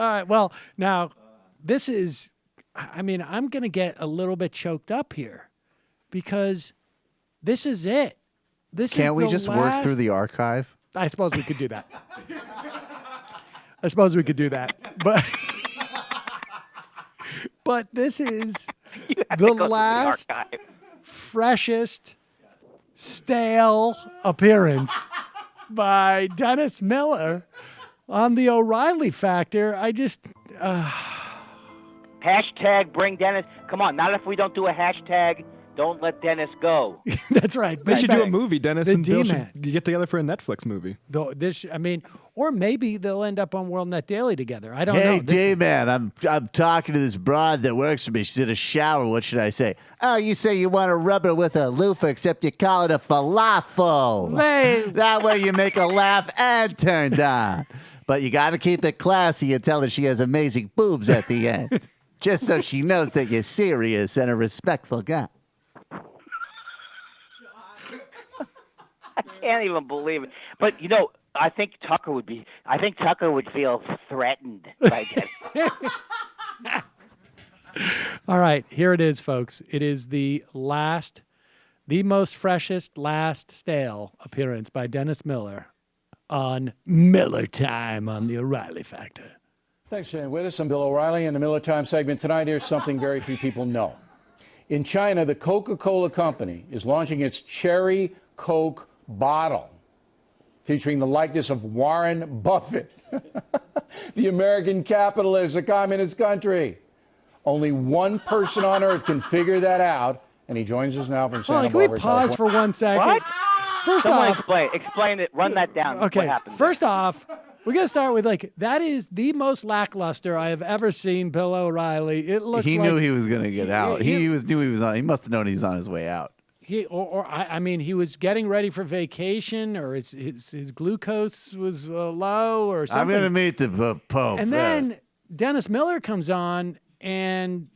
All right. Well, now this is, I mean, I'm going to get a little bit choked up here because this is it. This Can't is we the just work last- through the archive? I suppose we could do that. I suppose we could do that. But this is the last freshest stale appearance by Dennis Miller on the O'Reilly Factor. I just Hashtag bring Dennis. Come on, not if we don't do a hashtag. Don't let Dennis go. that's right. They should do a movie, Dennis The and Bill D-Man. should get together for a Netflix movie. Though this, I mean, or maybe they'll end up on World Net Daily together. I don't know. Hey, This- D-Man, I'm talking to this broad that works for me. She's in a shower. What should I say? Oh, you say you want to rub her with a loofah, except you call it a falafel. Hey. That way you make her laugh and turn down. But you got to keep it classy and tell her she has amazing boobs at the end. Just so she knows that you're serious and a respectful guy. I can't even believe it. But I think Tucker would feel threatened by Dennis. All right, here it is, folks. It is the most freshest, last stale appearance by Dennis Miller on Miller Time on the O'Reilly Factor. Thanks for staying with us. I'm Bill O'Reilly in the Miller Time segment. Tonight, here's something very few people know. In China, the Coca-Cola Company is launching its Cherry Coke bottle featuring the likeness of Warren Buffett, the American capitalist, a communist country. Only one person on earth can figure that out, and he joins us now from Santa Hold on, can Barbara. we pause for 1 second? What? First Someone off, explain it. Run that down. okay. What happened? First off, we're gonna start with that is the most lackluster I have ever seen Bill O'Reilly. It looks He like knew he was going to get out. He He must have known he was on his way out. I mean, he was getting ready for vacation, or his glucose was low, or something. I'm going to meet the Pope. And then Dennis Miller comes on, and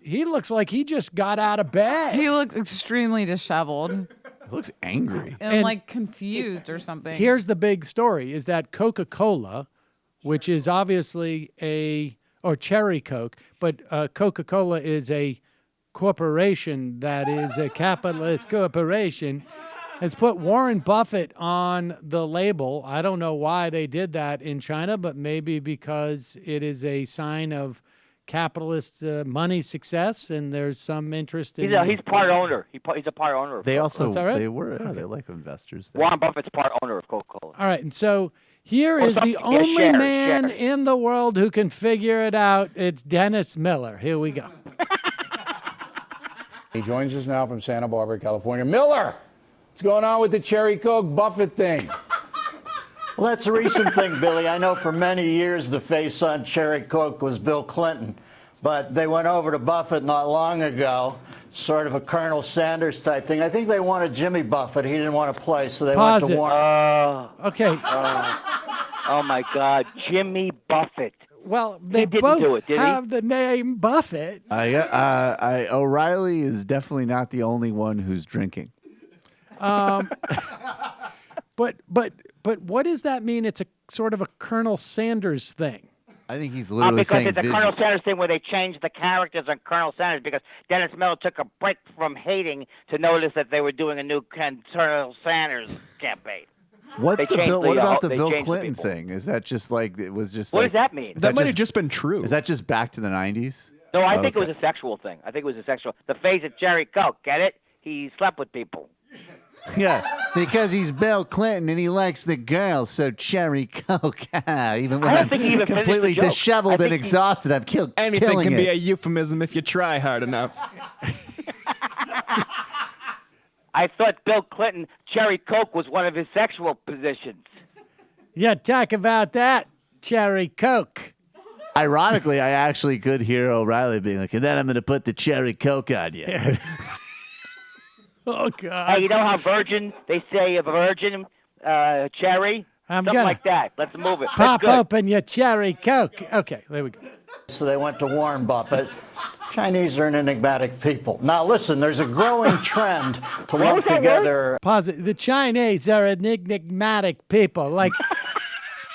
he looks like he just got out of bed. He looks extremely disheveled He looks angry. and like confused or something. Here's the big story: is that Coca-Cola, which is obviously or Cherry Coke, but Coca-Cola is a corporation that is a capitalist corporation, has put Warren Buffett on the label. I don't know why they did that in China, but maybe because it is a sign of capitalist money success, and there's some interest in. He's part owner. He's a part owner. Of They Coca-Cola. also, Is that right? they were, they're like investors there. Warren Buffett's part owner of Coca-Cola. All right, and so here is the something. Yeah, only share, man share. in the world who can figure it out. It's Dennis Miller. Here we go. He joins us now from Santa Barbara, California. Miller, what's going on with the Cherry Coke Buffett thing? Well, that's a recent thing, Billy. I know for many years the face on Cherry Coke was Bill Clinton, but they went over to Buffett not long ago, sort of a Colonel Sanders type thing. I think they wanted Jimmy Buffett. He didn't want to play, so they Pause went to it. Warren. Okay. Oh my God, Jimmy Buffett. Well, they didn't both do it, did he? have the name Buffett. O'Reilly is definitely not the only one who's drinking. But what does that mean? It's a sort of a Colonel Sanders thing. I think he's literally Because saying it's a vision. Colonel Sanders thing where they changed the characters on Colonel Sanders because Dennis Miller took a break from hating to notice that they were doing a new Colonel Sanders campaign. What's They the changed Bill? the, What about the they Bill changed the Clinton people. thing? Is that just like it was just? What like, does that mean? is That might just- have just been true. Is that just back to the 90s? No, I think it Okay. was a sexual thing. I think it was a sexual. The face of Cherry Coke, get it? He slept with people. Yeah, because he's Bill Clinton and he likes the girls, so Cherry Coke. Even when I don't I'm think he even finished completely the joke. disheveled I and think he- exhausted, I'm killing Anything can it. be a euphemism if you try hard enough. I thought Bill Clinton, Cherry Coke was one of his sexual positions. Yeah, talk about that, Cherry Coke. Ironically, I actually could hear O'Reilly being like, and then I'm going to put the Cherry Coke on you. Oh, Hey, God. you know how virgin, they say a virgin, cherry? I'm Something gonna like that. Let's move it. Pop That's good. open your Cherry Coke. Okay, there we go. So they went to Warren Buffett. Chinese are an enigmatic people. Now, listen, there's a growing trend to lump together Pause it. The Chinese are enigmatic people. Like,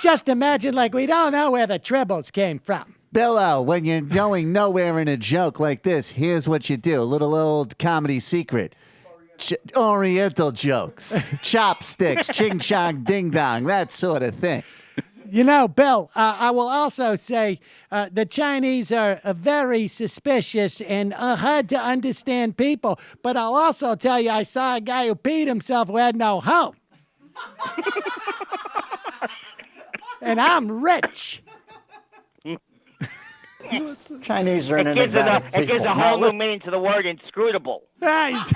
Just imagine like we don't know where the tribbles came from. Billo, when you're going nowhere in a joke like this, here's what you do. A little old comedy secret. Oriental jokes. Chopsticks, ching chong ding dong, that sort of thing. You know, Bill, I will also say the Chinese are very suspicious and hard to understand people. But I'll also tell you, I saw a guy who peed himself who had no home. And I'm rich. Chinese are an It gives, enigmatic it gives people. a Now, whole new meaning to the word inscrutable. Right.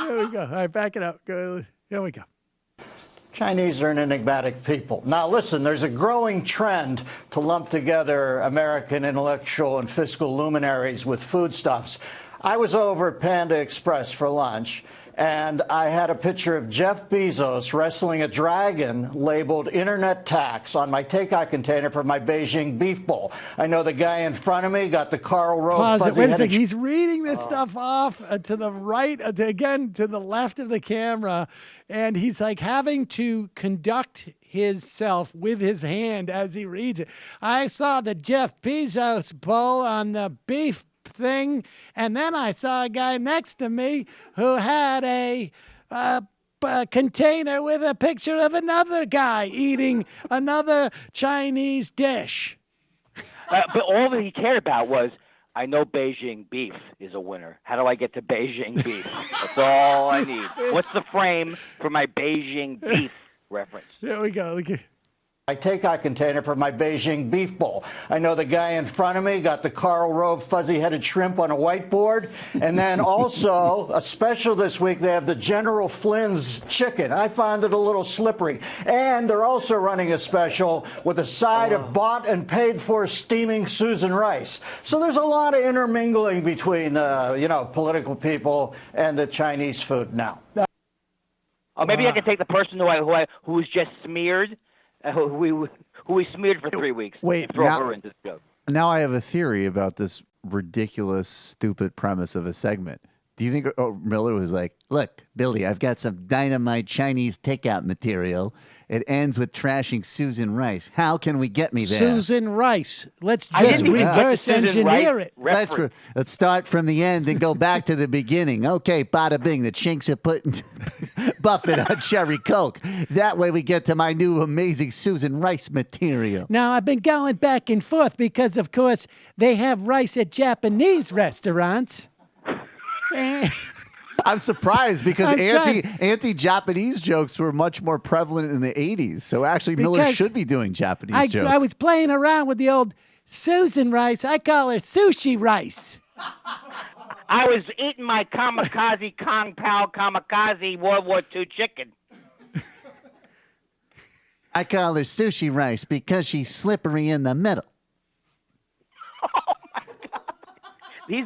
There we go. All right, back it up. Go. Here we go. Chinese are an enigmatic people. Now, listen, there's a growing trend to lump together American intellectual and fiscal luminaries with foodstuffs. I was over at Panda Express for lunch, and I had a picture of Jeff Bezos wrestling a dragon labeled Internet Tax on my takeout container for my Beijing beef bowl. I know the guy in front of me got the Karl Rove Pause it. fuzzy Wait a headed second. He's reading this stuff off to the right, again, to the left of the camera. And he's like having to conduct himself with his hand as he reads it. I saw the Jeff Bezos bowl on the beef thing. And then I saw a guy next to me who had a container with a picture of another guy eating another Chinese dish. But all that he cared about was, I know Beijing beef is a winner. How do I get to Beijing beef? That's all I need. What's the frame for my Beijing beef reference? There we go. my takeout container for my Beijing beef bowl. I know the guy in front of me got the Karl Rove fuzzy-headed shrimp on a whiteboard. And then also, a special this week, they have the General Flynn's chicken. I found it a little slippery. And they're also running a special with a side of bought and paid for steaming Susan Rice. So there's a lot of intermingling between, political people and the Chinese food now. Oh, maybe I can take the person who was just smeared, who we smeared for 3 weeks. Wait, and throw now- her into the joke. Now I have a theory about this ridiculous, stupid premise of a segment. Do you think Miller was like, look, Billy, I've got some dynamite Chinese takeout material. It ends with trashing Susan Rice. How can we get me there? Susan Rice. Let's I just didn't even get the reverse Susan engineer Rice it. reference. Let's start from the end and go back to the beginning. Okay, bada bing, the chinks are putting Buffett on Cherry Coke. That way we get to my new amazing Susan Rice material. Now, I've been going back and forth because, of course, they have rice at Japanese restaurants. And I'm surprised because I'm trying- anti-Japanese jokes were much more prevalent in the 80s. So actually, Miller Because should be doing Japanese jokes. I was playing around with the old Susan Rice. I call her Sushi Rice. I was eating my kamikaze Kong Pao kamikaze World War II chicken. I call her Sushi Rice because she's slippery in the middle.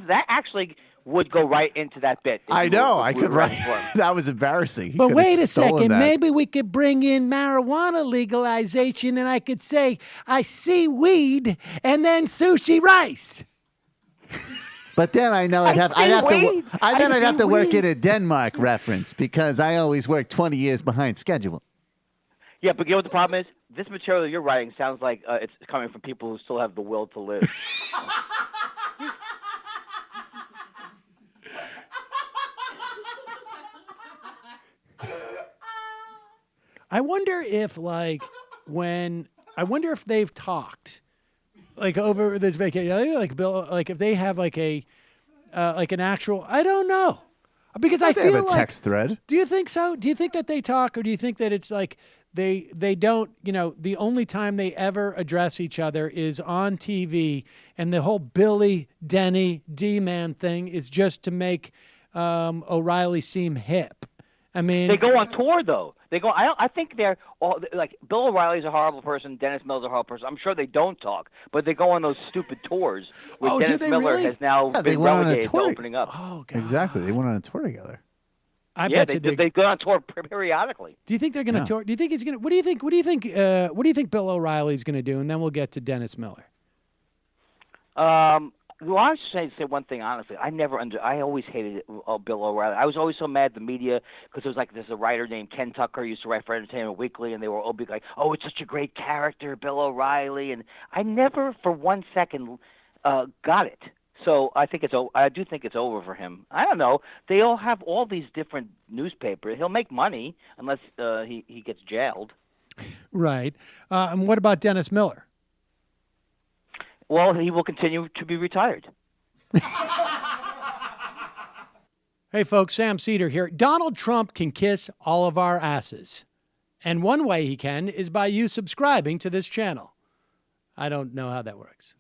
That actually would go right into that bit. if I you know. were- I if we could were write. ready for him. That was embarrassing. He But could have wait a stolen second. that. Maybe we could bring in marijuana legalization and I could say, I see weed and then Sushi Rice. But then I know I'd have to work in a Denmark reference because I always work 20 years behind schedule. Yeah, but you know what the problem is? This material you're writing sounds like it's coming from people who still have the will to live. I wonder if they've talked like over this vacation, like Bill, like if they have like an actual, I don't know, because I They feel have a like, text thread. do you think so? Do you think that they talk, or do you think that it's like they don't, the only time they ever address each other is on TV, and the whole Billy, Denny, D-Man thing is just to make O'Reilly seem hip? I mean, They go on tour though. They go. I think they're all like Bill O'Reilly's a horrible person. Dennis Miller's a horrible person. I'm sure they don't talk, but they go on those stupid tours. Where Oh, do Dennis they Miller really? has now Yeah, they been went on a relegated to tour. opening up. oh god, Exactly. They went on a tour together. I Yeah, bet you they go on tour periodically. Do you think they're going to Yeah. tour? Do you think he's going to? What do you think? What do you think Bill O'Reilly's going to do? And then we'll get to Dennis Miller. well, I should say one thing honestly. I always hated Bill O'Reilly. I was always so mad at the media because it was like there's a writer named Ken Tucker who used to write for Entertainment Weekly, and they were all big like, "Oh, it's such a great character, Bill O'Reilly," and I never for 1 second got it. So I do think it's over for him. I don't know. They all have all these different newspapers. He'll make money unless he gets jailed. Right. And what about Dennis Miller? Well, he will continue to be retired. Hey, folks, Sam Seder here. Donald Trump can kiss all of our asses. And one way he can is by you subscribing to this channel. I don't know how that works.